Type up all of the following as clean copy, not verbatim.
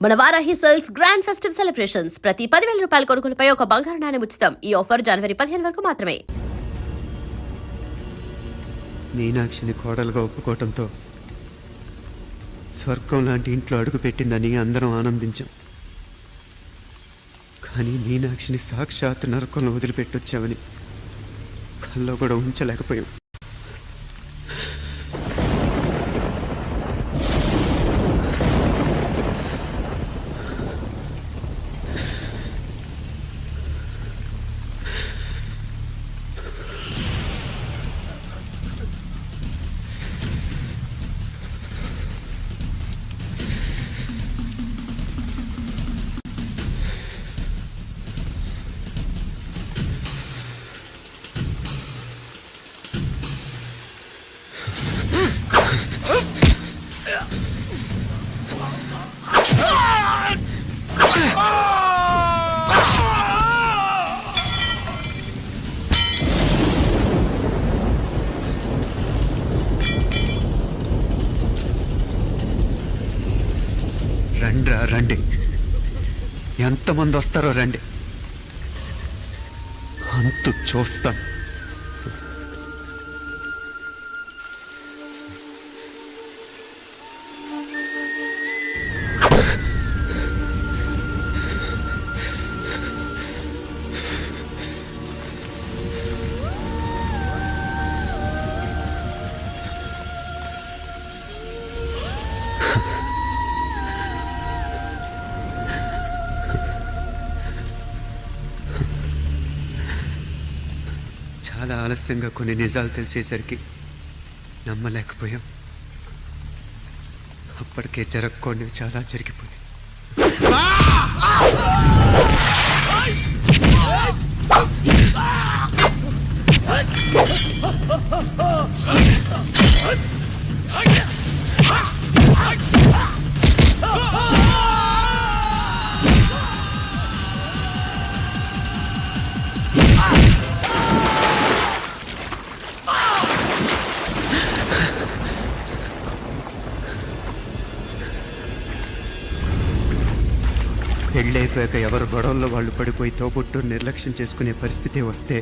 మన Varahi sales grand festive celebrations ప్రతి 10,000 రూపాయల కొనుగోలుపై ఒక బంగారు నాణెం ఉచితం. ఈ ఆఫర్ జనవరి 15 వరకు మాత్రమే. మీనాక్షిని కోడలుగా ఒప్పుకోవటంతో స్వర్గం లాంటి ఇంట్లో అడుగు పెట్టిందని అందరం ఆనందించాం. కానీ మీనాక్షిని సాక్షాత్ నరకంలో వదిలిపెట్టొచ్చామని కల్లో కూడా ఉంచలేకపోయాం. రండి, ఎంతమంది వస్తారో రండి, అంతు చూస్తాను. చాలా ఆలస్యంగా కొన్ని నిజాలు తెలిసేసరికి నమ్మలేకపోయాం. అప్పటికే జరగకూడనివి చాలా జరిగిపోయాయి. పెళ్ళైపోయాక ఎవరు గొడవల్లో వాళ్ళు పడిపోయి తోబుట్టు నిర్లక్ష్యం చేసుకునే పరిస్థితి వస్తే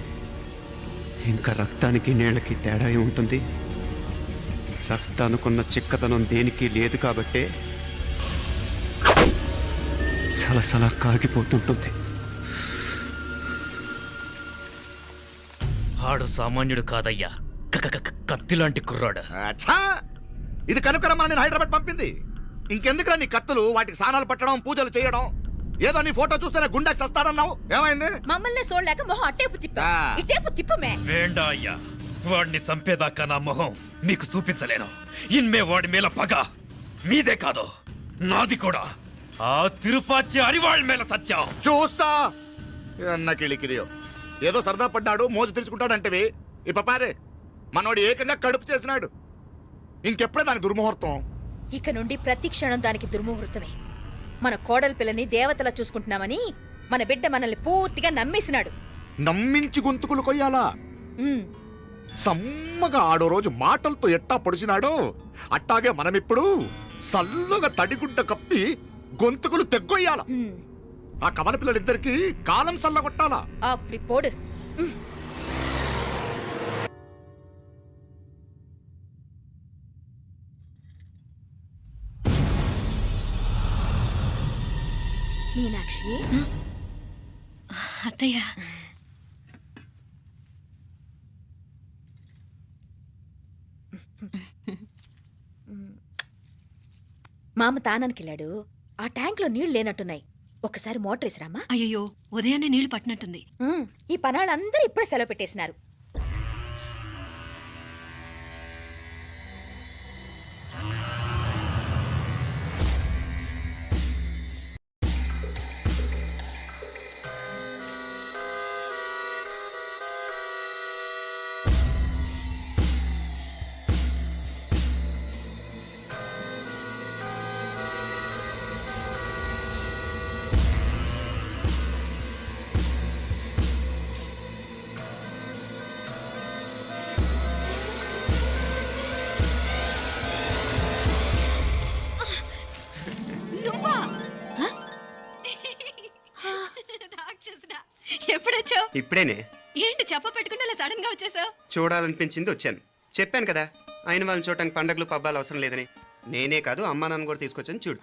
ఇంకా రక్తానికి నీళ్ళకి తేడా ఉంటుంది. రక్తానుకున్న చిక్కదనం దేనికి లేదు కాబట్టే సలసలా కాగిపోతుంటుంది. ఆడు సామాన్యుడు కాదయ్యా, కత్తిలాంటి కుర్రాడు. ఇది కనుకరమ్మని నేను హైదరాబాద్ పంపింది. ఇంకెందుకురా నీ కత్తులు, వాటికి స్నానాలు పట్టడం, పూజలు చేయడం? ఏదో నీ ఫోటో చూస్తేనే గుండెకి సస్తాడన్నావు, ఏమైంది? మమ్మల్ని చూడలేక మొహం అట్టేపు తిప్పా, ఇట్టేపు తిప్పమే. వేండా అయ్యా, వాడిని చంపేదాకా నా మొహం మీకు చూపించలేను. ఇన్మే వాడి మేల పగ మీదే కాదు, నాది కూడా. ఆ తిరుపాచి అరివాళ్ళ మేల సత్యం చూస్తా. అన్న కిళికిరియో ఏదో సరదా పడ్డాడు, మోజు తెలుసుకుంటాడంటవి. ఈ పపారే మనోడు ఏకంగా కడుపు చేసినాడు. ఇంకెప్పుడే దాని దుర్ముహూర్తం. ఇక నుండి ప్రతి క్షణం దానికి దుర్ముహూర్తమే. మన కోడలి పిల్లని దేవతలా చూసుకుంటున్నామని మన బిడ్డ మనల్ని పూర్తిగా నమ్మేసినాడు. నమ్మించి గొంతుకులు కొయ్యాలా? సమ్మగా ఆడో రోజు మాటలతో ఎట్టా పొడిచినాడో అట్టాగే మనమిప్పుడు సల్లుగా తడిగుడ్డ కప్పి గొంతుకులు తెగ్గొయ్యాల. ఆ కవల పిల్లలిద్దరికి కాలం సల్లగొట్టాలా. అప్పుడు పోడు. మీనాక్షి, అత్తయ్య, మామ తానానికి వెళ్ళాడు. ఆ ట్యాంక్ లో నీళ్లు లేనట్టున్నాయి. ఒకసారి మోటార్ వేసిరామా? అయ్యో, ఉదయాన్నే నీళ్లు పట్టినట్టుంది. ఈ పనాళ్ళందరూ ఇప్పుడే సెలవు పెట్టేసినారు. ఇప్పుడేనే ఏంటి చెప్ప పెట్టుకుంటే అలా సడన్ గా వచ్చేసావు? చూడాలనిపించింది వచ్చాను. చెప్పాను కదా ఆయన వాళ్ళని చూడటానికి పండగలు పబ్బాలు అవసరం లేదని. నేనే కాదు అమ్మా నాన్న కూడా తీసుకొచ్చాను చూడు.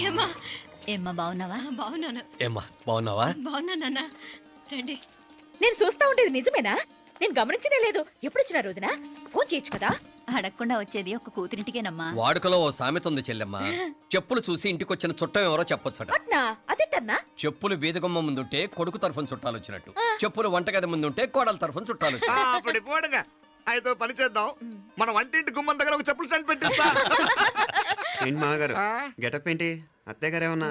ఏమ్మా? ఏమ్మా బాగున్నావా? బాగున్నాను. ఏమ్మా బాగున్నావా? బాగున్నా నాన్న. రండి. నేను చూస్తా ఉండేది నిజమేనా? నేను గమనించనే లేదు. ఎప్పుడొచ్చినా రోజున ఫోన్ చేయొచ్చు కదా. అడగకుండా వచ్చేది ఒక కూతురింటికేనమ్మా. వాడుకలో ఓ సామెత ఉంది చెల్లెమ్మ. చెప్పులు చూసి ఇంటికొచ్చిన చుట్టం ఎవరో చెప్పొచ్చట. అట్నా? అదేటన్నా? చెప్పులు వీధగుమ్మ ముందుంటే కొడుకు తరఫున చుట్టాలు వచ్చినట్టు, చెప్పులు వంటగది ముందుంటే కోడల తరఫున చుట్టాలు వచ్చినట్టు. అప్పుడు పోడుగా అయితే పని చేద్దాం. మన వంటింటి గుమ్మం దగ్గర ఒక చెప్పులు స్టాండ్ పెట్టిస్తా. ఏంటి మామగారు గెటప్ ఏంటి? అత్తయ్య గారు ఏమన్నా?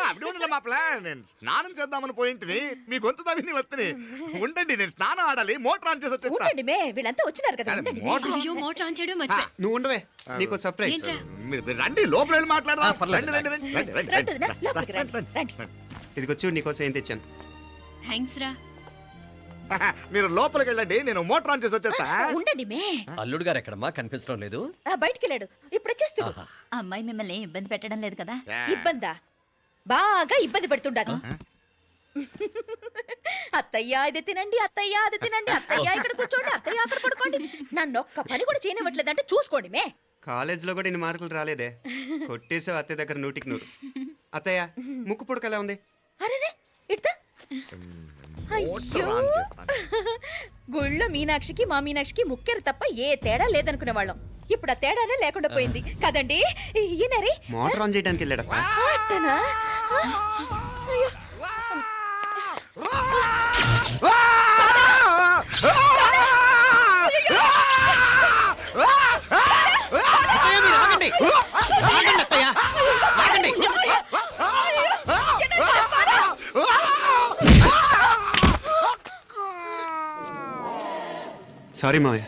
అప్పుడు ఉండలే మా ప్లాన్. నేను స్నానం చేద్దామని పోయింటిని, మీ గొంతు తవ్వి వస్తుంది. ఉండండి, నేను స్నానం ఆడాలి, మోటార్ ఆన్ చేసి వచ్చేస్తా. ఉండండి మే, వీళ్ళంతా వచ్చినారు కదా. ఉండండి మే. మోటార్ అయ్యో మోటార్ ఆన్ చేయడం మర్చిపోయా. నువ్వు ఉండవే, నీకు సర్ప్రైజ్. ఏంట్రా? మీరు రండి, లోపల వెళ్ళి మాట్లాడదాం. పర్లేదు. రండి, రండి, రండి, రండి, రండి, రండి, వదినా, లోపలికి రండి, రండి. ఇదిగో చూడు నీకోసం ఏం తెచ్చాను. థ్యాంక్స్ రా. మీరు లోపలికి వెళ్ళండి, నేను మోటార్ ఆన్ చేసి వచ్చేస్తా. ఉండండి మే. అల్లుడు గారు ఎక్కడమ్మా కనిపించడం లేదు? బయటికి వెళ్ళాడు, ఇప్పుడు వచ్చేస్తాడు. ఆహా. అమ్మాయి మిమ్మల్ని ఏం ఇబ్బంది పెట్టడం లేదు కదా? ఇబ్బందా? బాగా ఇబ్బంది పెడుతుండదు. అత్తయ్య ఇది తినండి, అత్తయ్య అది తినండి, అత్తయ్య ఇక్కడ కూర్చోండి, అత్తయ్య అక్కడ పడుకోండి. నన్ను ఒక్క పని కూడా చేయనివ్వట్లేదంటే చూసుకోండి మే. కాలేజీలో కూడా ఇన్ని మార్కులు రాలేదే. కొట్టేసావు అత్తయ్య దగ్గర 100కి 100. అత్తయ్య ముక్కు పుడక ఎలా ఉంది? అరే ఇడతా. అయ్యో, గుళ్ళో మీనాక్షికి మా మీనాక్షికి ముక్కెరు తప్ప ఏ తేడా లేదనుకునే వాళ్ళం. ఇప్పుడు ఆ తేడానే లేకుండా పోయింది కదండి. ఈయనరే మోటార్ ఆన్ చేయడానికి వెళ్ళాడప్ప. అట్టనా? అయ్యో. సారీ మావయ్య,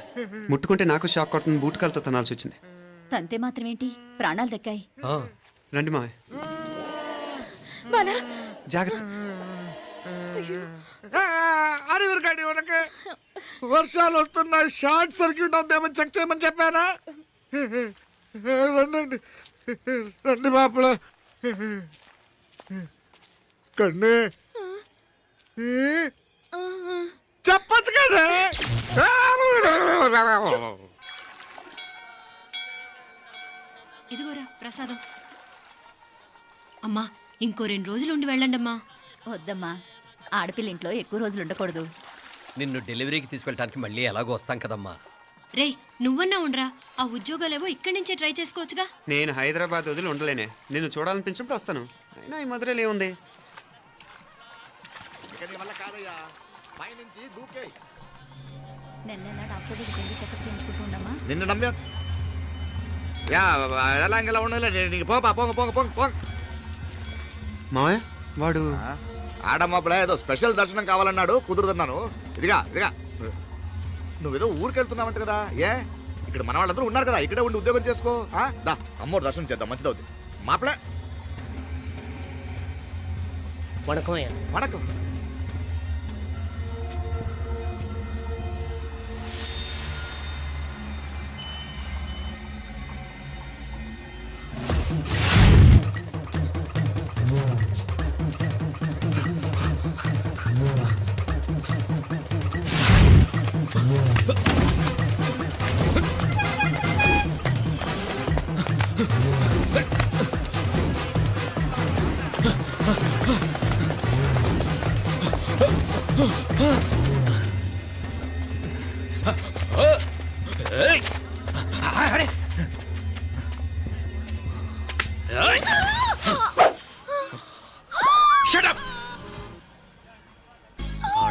ముట్టుకుంటే నాకు షాక్ కొడుతుంది. బూట్ కాలుతో తనాల్సి వచ్చింది. తంతే మాత్రమేంటి, ప్రాణాలు దక్కాయి. ఆ, రండి మావయ్య, బాలా, జాగ్రత్త. అరవిరకండి ఉనక వర్షాలు వస్తున్నాయి, షార్ట్ సర్క్యూట్ అవుతామని చెక్ చేయమని చెప్పానా? రండి రండి మాపల కన్నే చెప్పచ్చు కదా. ఇదిగోరా ప్రసాదం. అమ్మా ఇంకో 2 రోజులు ఉండి వెళ్ళండమ్మా. వద్దమ్మా, ఆడపిల్ల ఇంట్లో ఎక్కువ రోజులు ఉండకూడదు. నిన్ను డెలివరీకి తీసుకెళ్ళడానికి మళ్ళీ ఎలాగో వస్తాం కదమ్మా. రే నువ్వన్నా ఉండరా, ఆ ఉద్యోగాలేవో ఇక్కడి నుంచే ట్రై చేసుకోవచ్చుగా. నేను హైదరాబాద్ వదిలి ఉండలేనే. నిన్ను చూడాలనిపించినప్పుడు వస్తాను. అయినా ఈ మధురైలో ఏముంది? ఇక నీ వల్ల కాదయ్యా, పైనుంచి దూకే. నెల నెల డాక్టర్ దగ్గరికి వెళ్ళి చెకప్ చేయించుకుంటూ ఉండమ్మా. నిన్ను నమ్మా యా ఎలా ఇంకెలా ఉండలే. నీకు పోపా, పోంగ పోంగ పోంగ పోంగ. మావయ్య వాడు ఆడమ్మప్పుడే ఏదో స్పెషల్ దర్శనం కావాలన్నాడు, కుదురుతున్నాను. ఇదిగా ఇదిగా నువ్వేదో ఊరికెళ్తున్నావంట కదా. ఏ ఇక్కడ మన వాళ్ళందరూ ఉన్నారు కదా, ఇక్కడే ఉండి ఉద్యోగం చేసుకో. దా అమ్మోరు దర్శనం చేద్దాం, మంచిదవుతుంది. మాపలే వణకం.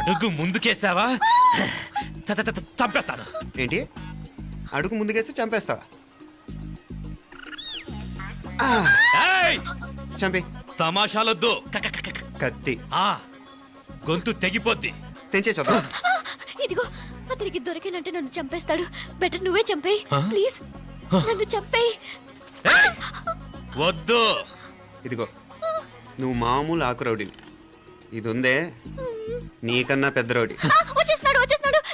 అడుగు ముందుకేసావా చంపేస్తాను. ఏంటి? అడుగు ముందుకేస్తే చంపేస్తావా? ఏయ్! చంపి. తమాషాలొద్దు. కత్తి ఆ గొంతు తెగిపోద్ది. తెంచే చూద్దాం. ఇదిగో అతనికి దొరికినంటే నన్ను చంపేస్తాడు. బెటర్ నువ్వే చంపేయి ప్లీజ్. నన్ను చంపేయి. ఏయ్! వద్దు. ఇదిగో నువ్వు మామూలు ఆకు రౌడీని. ఇది ఉందే నీకన్నా పెద్ద రౌడీ. వచ్చేస్తున్నాడు.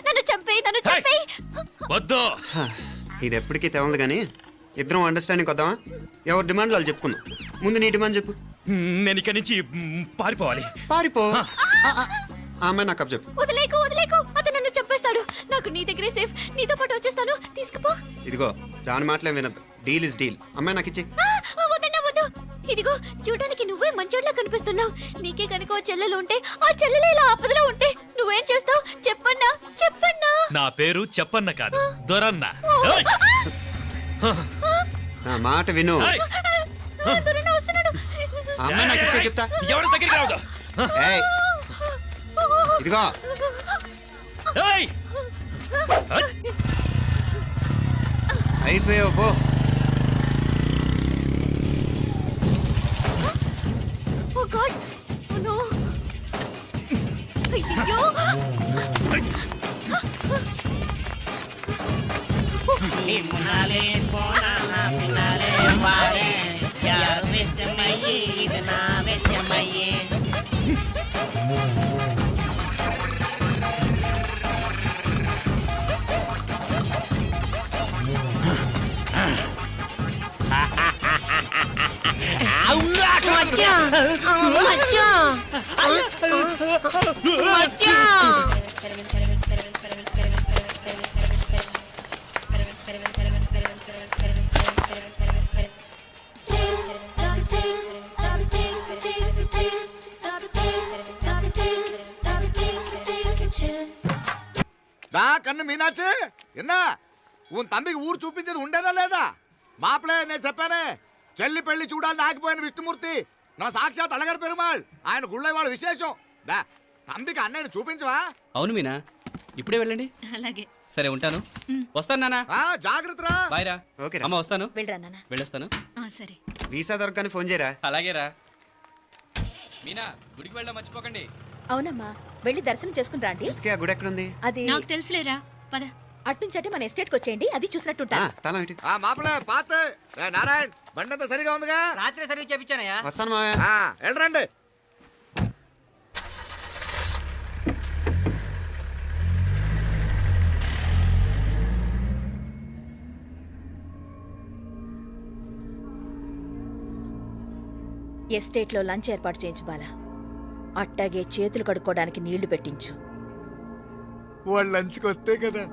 నన్ను చంపేయి. వద్దు. ఇది ఎప్పటికీ తెవలదు కానీ ఇద్దరం అండర్స్టాండింగ్ వద్దామా? ఎవరి డిమాండ్ వాళ్ళు చెప్పుకుందాం. ముందు నీ డిమాండ్ చెప్పు. నేను ఇక్కడి నుంచి పారిపోవాలి. పారిపో. ఆ అమ్మాయి నాకు అప్ చెప్పు. వదిలేకు వదిలేకు, అతను నన్ను చంపేస్తాడు. నాకు నీ దగ్గరే సేఫ్, నీతో పాటు వచ్చేస్తాను, తీసుకుపో. ఇదిగో దాని మాటలేం వినద్దు. Deal is deal. అమ్మాయి నాకు ఇచ్చి. వద్దన్నా వద్దు. ఇదిగో చూడడానికి నువ్వే మంచోట్లా కనిపిస్తున్నావు. నీకే కనుక ఓ చెల్లెలు ఉంటే, ఆ చెల్లెలు ఇలా ఆపదలో ఉంటే నువ్వేం చేస్తావు? చెప్పన్నా చెప్పన్నా. నా పేరు చెప్పన్న కాదు, దొరన్న. ఏయ్! నా మాట విను. ఏయ్! దొరన్న వస్తున్నాడు. ఆ అమ్మాయి నాకు ఇచ్చే చెప్తా. ఎవరి దగ్గరికి రావద్దు. ఏయ్, ఇదిగో ఏయ్! ఏయ్! అయిపోయావు పో. ఓ గాడ్, ఓ నో. అయ్యో. నిమ్మనాలే పోనా పినాలే వారే యార్ వెచ్చమయ్యే ఇది నా వెచ్చమయ్యే. దా కన్ను మీనాచి ఎన్నా ఉన్ తంబికి ఊరు చూపించేది ఉండేదా లేదా? మాపలే నేను చెప్పానే, చెల్లి పెళ్లి చూడాలని ఆగిపోయిన విష్ణుమూర్తి నా సాక్షాత్ అలగర్ పెరుమాళ్. ఆయన గుళ్ళో వాళ్ళ విశేషం. దా తంబికి అన్నయ్యని చూపించవా? అవును మీనా, ఇప్పుడే వెళ్ళండి. అలాగే. సరే ఉంటాను. వస్తాను నానా. జాగ్రత్తరా. బాయ్ రా. ఓకే రా. అమ్మ వస్తాను. వెళ్ళరా నాన్న. వెళ్ళొస్తాను. సరే. వీసా దొరకని ఫోన్ చేయరా. అలాగే రా. మీనా, గుడికి వెళ్ళడం మర్చిపోకండి. అవునమ్మా, వెళ్ళి దర్శనం చేసుకుని రాండి. ఇంతకీ ఆ గుడి ఎక్కడుంది? అది నాకు తెలుసులేరా, పద. అట్నుంచి మన ఎస్టేట్కి వచ్చేయండి, అది చూసినట్టుంటా. తల ఇటు. మాపలే పాత నారాయణ్ బండంతా సరిగా ఉందిగా? రాత్రి సర్వీస్ చేపించానయ్యా. వస్తాను మావయ్య. వెళ్ళరండి. ఎస్టేట్లో లంచ్ ఏర్పాటు చేయించు బాలా. అట్టాగే చేతులు కడుక్కోవడానికి నీళ్లు పెట్టించు. వాళ్ళు లంచ్కి వస్తే కదా.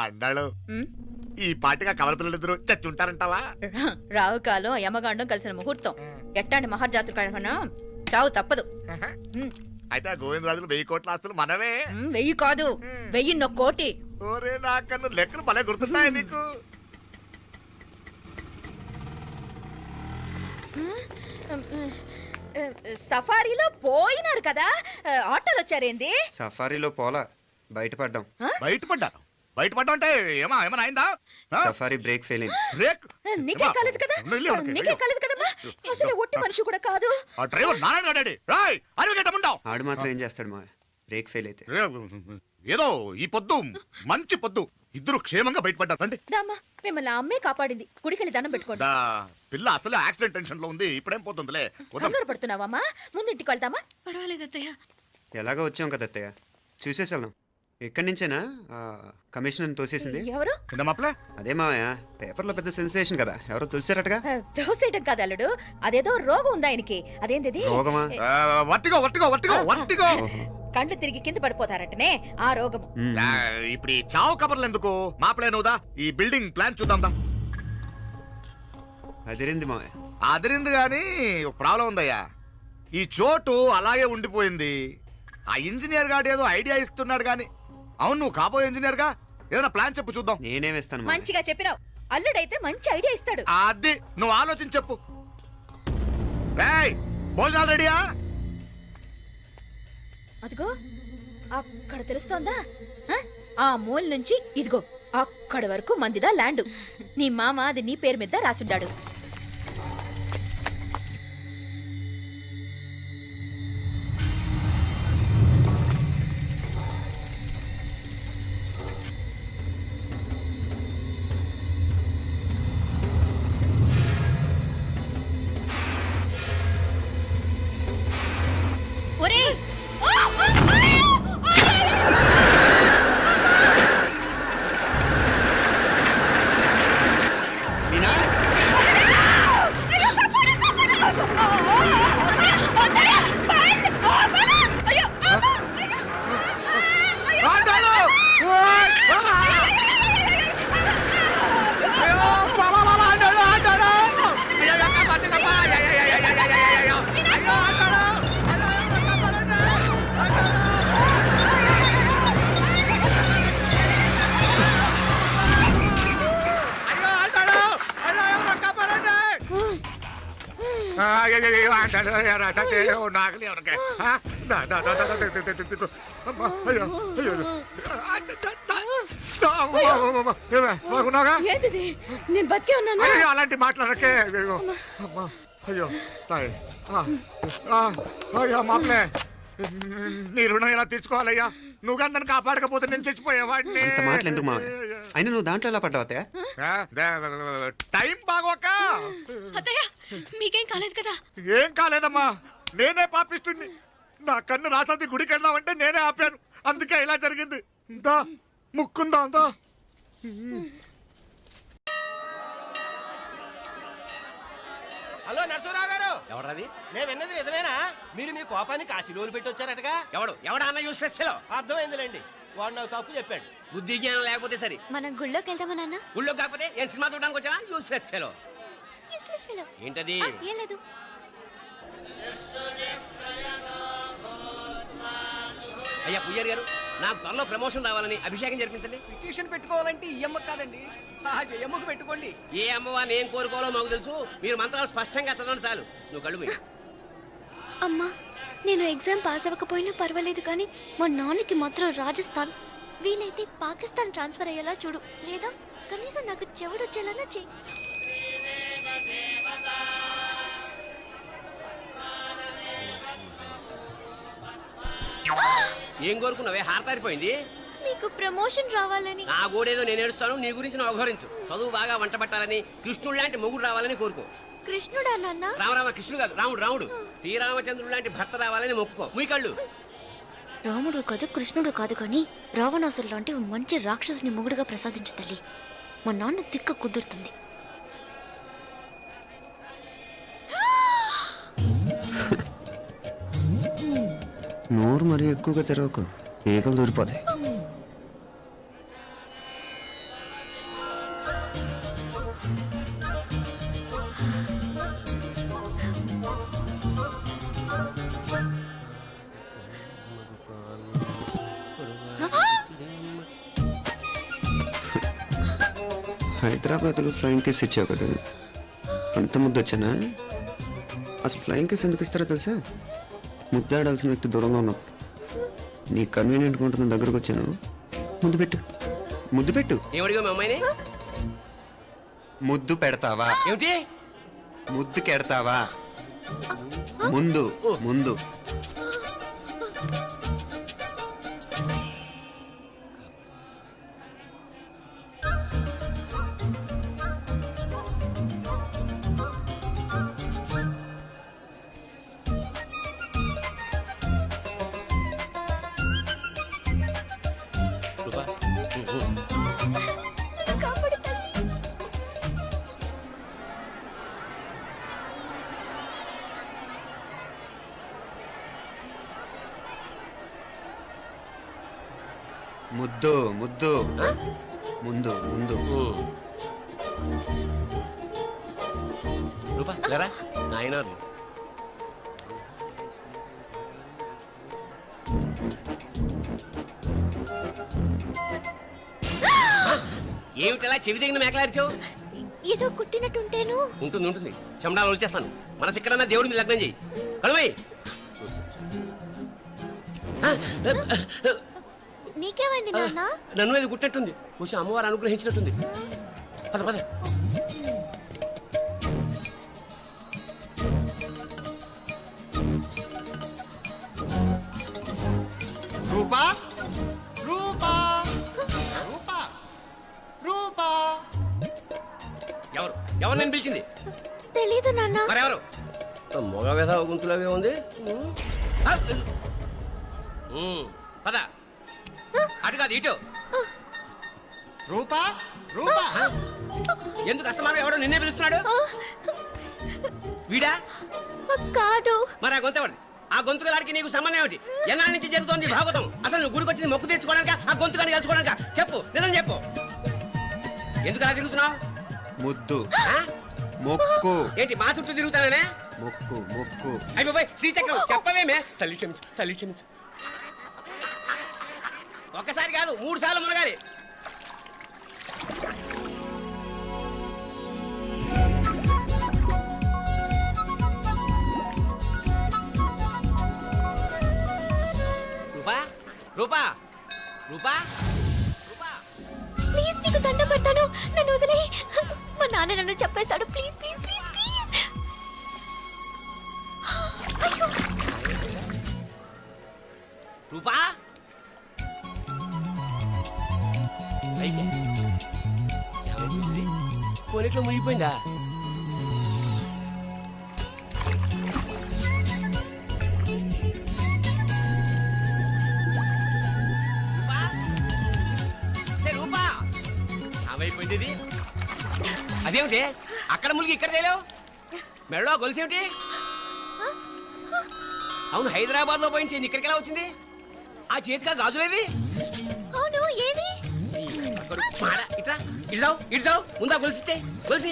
అన్నాడు ఈ పాటిగా కవల పిల్లలిద్దరూ చచ్చుంటారంటావా? రావు కాలం యమగాండం కలిసిన ముహూర్తం. ఎట్టాంటి మహర్జాతృ కన్నా చావు తప్పదు. అయితే ఆ గోవిందరాజులు 1000 కోట్ల ఆస్తులు మనమే. 1000 కాదు, 1000 కోటి. ఓరే నాకన్ను లెక్కలు భలే గుర్తున్నాయి నీకు. సఫారీలో పోయినారు కదా ఆటోలు వచ్చారేంది? సఫారీలో పోలా బయటపడ్డాం. బయటపడ్డాను. బయటపడ్డా అంటే ఏమైనా అయిందా? సఫారీ బ్రేక్ ఫెయిల్ అయింది. బ్రేక్ నీకే కాలేదు కదా? నీకే కాలేదు కదమ్మా? అసలు ఒట్టి మనిషి కూడా కాదు. ఆ డ్రైవర్ నారాయణ గాడి రాయ్ అరగటముండావు. ఆడు మాత్రం ఏం చేస్తాడు మా బ్రేక్ ఫెయిల్ అయితే. ఏదో ఈ పొద్దు మంచి పొద్దు ఇద్దరు క్షేమంగా బయటపడ్డారు. రండి. దామ్మా మిమ్మల్ని అమ్మే కాపాడింది. గుడికెళ్ళి దండం పెట్టుకోండి. దా, పిల్ల అసలే యాక్సిడెంట్ టెన్షన్ లో ఉంది. ఇప్పుడేం పోతుందిలే. కంగారు పడుతున్నావమ్మా? ముందు ఇంటికి వెళ్దామా? పర్వాలేదు అత్తయ్య. ఎలాగో వచ్చాం కదా అత్తయ్య, చూసేసి వెళ్దాం. ఇక్కడి నుంచేనా కమిషనర్ తోసేసింది? ఎవరు? మాప్లే అదే మావయ్య, పేపర్లో పెద్ద సెన్సేషన్ కదా, ఎవరో తోసారటగా. దోసేయటం కాదు అల్లుడు, అదేదో రోగం ఉందా ఆయనకి. అదేంటిది? రోగమా? Vertigo vertigo vertigo vertigo. కండ్లు తిరిగి కింద పడిపోతారటనే ఆ రోగం. ఇప్పుడు ఈ చావు కబర్లు ఎందుకు? మాప్లే నువ్వుదా ఈ బిల్డింగ్ ప్లాన్ చూద్దాందా. అదిరింది మావయ్య. అదిరింది గాని ఒక ప్రాబ్లం ఉందయ్యా. ఈ చోటు అలాగే ఉండిపోయింది. ఆ ఇంజనీర్ గాడు ఏదో ఐడియా ఇస్తున్నాడు గాని. అవును, నువ్వు కాబోయే ఇంజనీర్ గా ఏదైనా ప్లాన్ చెప్పు చూద్దాం. నేనేమిస్తాను? మంచిగా చెప్పినావు. అల్లుడైతే మంచి ఐడియా ఇస్తాడు. అది నువ్వు ఆలోచించి చెప్పు. భోజనాలు రెడీయా? అదిగో అక్కడ తెలుస్తోందా? ఆ మూల నుంచి ఇదిగో అక్కడి వరకు మందిదా ల్యాండ్. నీ మామ అది నీ పేరు మీద రాసుండాడు. ఒరేయ్, మీనా, ఏంటిది? నేను బతికే ఉన్నాను. అలాంటి మాట్లాడకే. అయ్యో తాయ్, అయ్యో మాప్లే, నీ రుణం ఎలా తీర్చుకోవాలయ్యా? నువ్వు అందరిని కాపాడకపోతే నేను చచ్చిపోయేవాడిని. అంత మాటలు ఎందుకు మావయ్య? అయినా నువ్వు దాంట్లో ఎలా పడ్డావు అత్తయ్య? టైం బాగోక. అత్తయ్య మీకేం కాలేదు కదా? ఏం కాలేదమ్మా, నేనే పాపిస్తుంది. నా కన్ను రాసాది గుడికి వెళ్దామంటే నేనే ఆపాను. అందుకే ఇలా జరిగింది. దా ముక్కుందా అంతా. హలో నరసరావు గారు, ఎవరది? నేను విన్నది నిజమేనా? మీరు మీ కోపాన్ని కాశీలోలు పెట్టి వచ్చారటగా? ఎవడా అన్న యూస్లెస్ ఫెలో? అర్థమైందిలేండి, వాడు నాకు తప్పు చెప్పాడు. బుద్ధి జ్ఞానం లేకపోతే సరే. మనం గుళ్ళోకి వెళ్దామా నాన్న? ఊళ్ళో కాకపోతే ఏం సినిమా చూడడానికి వచ్చావా? Useless fellow. Useless fellow. ఏంటది? ఏం లేదు. అయ్యా పుయ్యర్ గారు, నాకు త్వరలో ప్రమోషన్ రావాలని అభిషేకం జరిపించండి. పిటిషన్ పెట్టుకోవాలంటే ఈ అమ్మ కాదండి, ఆ జయమ్మకు పెట్టుకోండి. ఏ అమ్మవారిని ఏం కోరుకోవాలో మాకు తెలుసు. మీరు మంత్రాలు స్పష్టంగా చదవండి చాలు. నువ్వు కళ్ళు మూయి. అమ్మా, నేను ఎగ్జామ్ పాస్ అవ్వకపోయినా పర్వాలేదు, కానీ మా నాన్నకి మాత్రం రాజస్థాన్, వీలైతే పాకిస్తాన్ ట్రాన్స్ఫర్ అయ్యేలా చూడు, లేదా కనీసం నాకు చెవుడు వచ్చేలానా చెయ్యి. ఏం కోరుకున్నావే? హారతారిపోయింది. మీకు ప్రమోషన్ రావాలని. నా గోడేదో నేను ఏడుస్తాను, నీ గురించి నువ్వు అవహరించు. చదువు బాగా వంట పట్టాలని, కృష్ణుడు లాంటి మొగుడు రావాలని కోరుకో. కృష్ణుడా నాన్న? రామరామ కృష్ణుడు కాదు, రాముడు రాముడు. శ్రీరామచంద్రుడు లాంటి భర్త రావాలని మొక్కుకో. ముయ్యి కళ్ళు. రాముడు కాదు, కృష్ణుడు కాదు, కానీ రావణాసురు లాంటి ఓ మంచి రాక్షసుని మొగుడుగా ప్రసాదించు తల్లి. మా నాన్న తిక్క కుదురుతుంది. నోరు మరీ ఎక్కువగా తెరవకు, ఈగలు దూరిపోతాయి. హైదరాబాద్లో ఫ్లైయింగ్ కేసు ఇచ్చావు కదా, అంత ముద్దు వచ్చానా? అసలు ఫ్లయింగ్ కిస్ ఎందుకు ఇస్తారో తెలుసా? ముద్దాడాల్సిన వ్యక్తి దూరంగా ఉన్నాం. నీ కన్వీనియంట్గా ఉంటుంది దగ్గరకు వచ్చాను. ముద్దు పెట్టు, ముద్దు పెట్టు. ఏమడిగా మీ అమ్మాయిని? ముద్దు పెడతావా? ఏమిటి? ముద్దు కెడతావా? ముందు ముందు. రూపా, ముద్దు ముద్దు. ముందు ముందు. రూపా లేరా నాయనారు. ఏమిటలా చెవి దగ్గర మేకలారిచావు? ఏదో కుట్టినట్టుంటేను. ఉంటుంది ఉంటుంది, చెమడాలు వచ్చేస్తాను. మనసు ఎక్కడన్నా దేవుడి మీద లగ్నం చేయి. కడుమై. నీకేమైంది నాన్న? నన్ను అది గుట్టినట్టుంది. కొంచెం అమ్మవారు అనుగ్రహించినట్టుంది. పద పద. రూపా రూపా రూపా రూపా. ఎవరు ఎవరు నేను పిలిచింది? తెలీదు నాన్న. మరెవరు? మొగ వేధ గుంతులాగే ఉంది. పద. అటు కాదు ఇటు. రూపా రూపా. ఎందుకు అస్తమానం ఎవడో నిన్నే పిలుస్తున్నాడు? వీడా? కాదు. మరి ఆ గొంతు ఎవరిది? ఆ గొంతుగాడికి నీకు సంబంధం ఏమిటి? ఎన్నాళ్ళ నుంచి జరుగుతోంది భాగవతం? అసలు నువ్వు గుడికి వచ్చింది మొక్కు తెచ్చుకోవడానిక, ఆ గొంతుగాని కలుసుకోవడానిక? చెప్పు, నిజం చెప్పు. ఎందుకు అలా తిరుగుతున్నావు? ముద్దు మొక్కు. ఏంటి మా చుట్టూ తిరుగుతానే? మొక్కు మొక్కు. అయిపోయి శ్రీచక్రం చెప్పవేమే? తల్లి క్షమించు, తల్లి క్షమించు. ఒక్కసారి కాదు 3 సార్లు మునగాలి. రూపా రూపా రూపా రూపా. ప్లీజ్ నీకు దండం పెడతాను, నన్ను వదిలే. మా నాన్న నన్ను చెప్పేస్తాడు. Please please please please. అయ్యో. రూపా కొనిట్లో మునిగిపోయిందా? రూపా ఏమైపోయింది ఇది? అదేమిటి అక్కడ మునిగి ఇక్కడ తేలేవు? మెడలో గొలుసేమిటి? అవును, హైదరాబాద్ లో పోయించింది, ఇక్కడికి ఎలా వచ్చింది? ఆ చేతిగా గాజులేవి? అవును, ఏది? ఇట్రా ఇడ్సావు ముందా గొలిసితే గొలిసి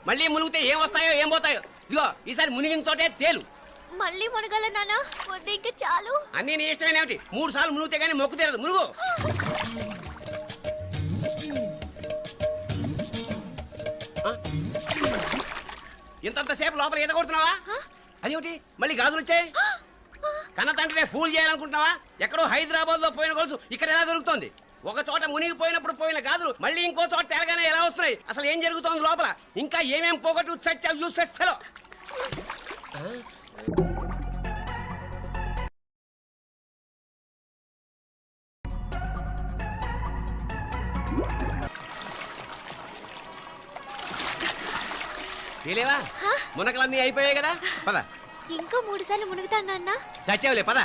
మళ్ళీ మునిగితే ఏం వస్తాయో ఏం పోతాయో. ఇదిగో ఈసారి మునిగిన తోటే తేలు. మళ్ళీ మునగల నాన్న, వద్దు ఇంకా చాలు. అన్నీ నీ ఇష్టమేనేమిటి? 3 సార్లు మునిగితే గానీ మొక్కు తీరదు. మునుగు. ఇంతంతసేపు లోపల ఈత కొడుతున్నావా? అదేమిటి మళ్ళీ గాజులు వచ్చాయి? కన్న తండ్రినే ఫూల్ చేయాలనుకుంటున్నావా? ఎక్కడో హైదరాబాద్ లో పోయిన గొలుసు ఇక్కడ ఎలా దొరుకుతుంది? ఒక చోట మునిగిపోయినప్పుడు పోయిన గాజులు మళ్ళీ ఇంకో చోట తేలగానే ఎలా వస్తున్నాయి? అసలు ఏం జరుగుతోంది లోపల? ఇంకా ఏమేం పోగొట్టు చచ్చావు యూస్లెస్ ఫెలో. తెలియవా? మునకలన్నీ అయిపోయాయి కదా, పద. ఇంకో 3 సార్లు మునుగుతాను నాన్న. చచ్చావులే, పద.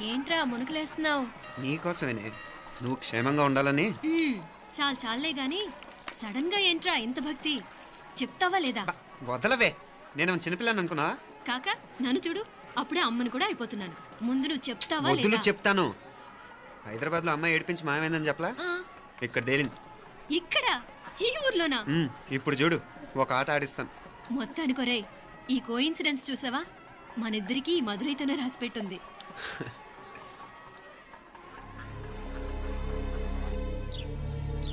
ఏంట్రా మునుకులేస్తున్నావు? నీకోసమేనే, నువ్వు క్షేమంగా ఉండాలని. చాలు చాలే గాని సడన్ గా ఏంట్రా ఇంత భక్తి? చెప్తావా లేదా? వదలవే, నేను చిన్నపిల్లని అనుకున్నా. కాక నన్ను చూడు, అప్పుడే అమ్మని కూడా అయిపోతున్నాను. ముందు నువ్వు చెప్తావా వదులు, లేదా? చెప్తాను. హైదరాబాద్లో అమ్మాయి ఏడిపించి మాయమైందని చెప్పలా, ఆ, ఇక్కడ తేలింది. ఇక్కడ ఈ ఊర్లోనా? ఇప్పుడు చూడు, ఒక ఆట ఆడిస్తాను. మొత్తానికి ఒరేయ్, ఈ కోయిన్సిడెన్స్ చూసావా? మనిద్దరికి ఈ మధురైతోనే రాసిపెట్టుంది.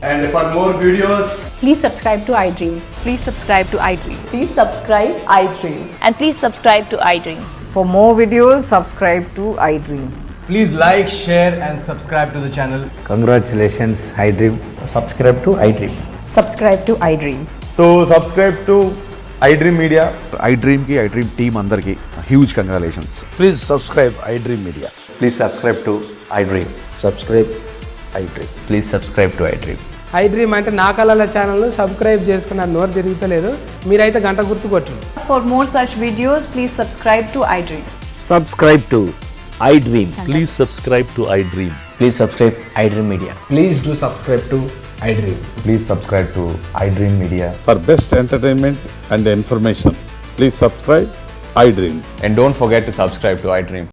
And for more videos, Please subscribe to iDream. Please subscribe to iDream. Please subscribe iDream. And please subscribe to iDream. For more videos, subscribe to iDream. please like, share, and subscribe to the channel. Congratulations, iDream. Subscribe to iDream. Subscribe to iDream. So subscribe to iDream Media. iDream ki iDream team andarki huge congratulations. Please subscribe I dream media. Please subscribe to iDream. Subscribe I dream. Please subscribe to iDream. iDream అంటే నా కళల channel subscribe చేసుకున్న నోరు తిరుగుతలేదు. మీరైతే గంట గుర్తు కొట్టండి. For more such videos, please subscribe to iDream. Subscribe to iDream. Please subscribe to iDream. Please subscribe iDream Media. Please do subscribe to iDream. Please subscribe to iDream Media. For best entertainment and information, please subscribe iDream. And don't forget to subscribe to iDream.